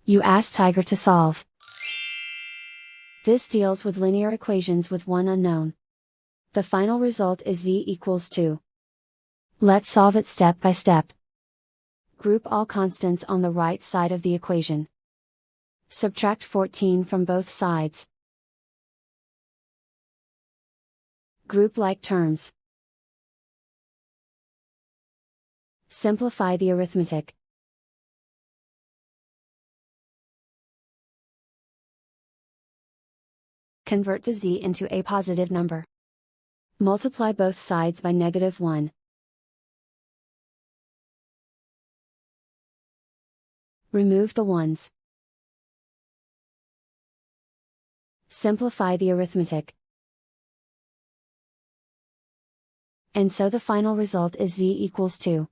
You ask Tiger to solve. This deals with linear equations with one unknown. The final result is z equals 2. Let's solve it step by step. Group all constants on the right side of the equation. Subtract 14 from both sides. Group like terms. Simplify the arithmetic. Convert the z into a positive number. Multiply both sides by -1. Remove the ones. Simplify the arithmetic. And so the final result is z equals 2.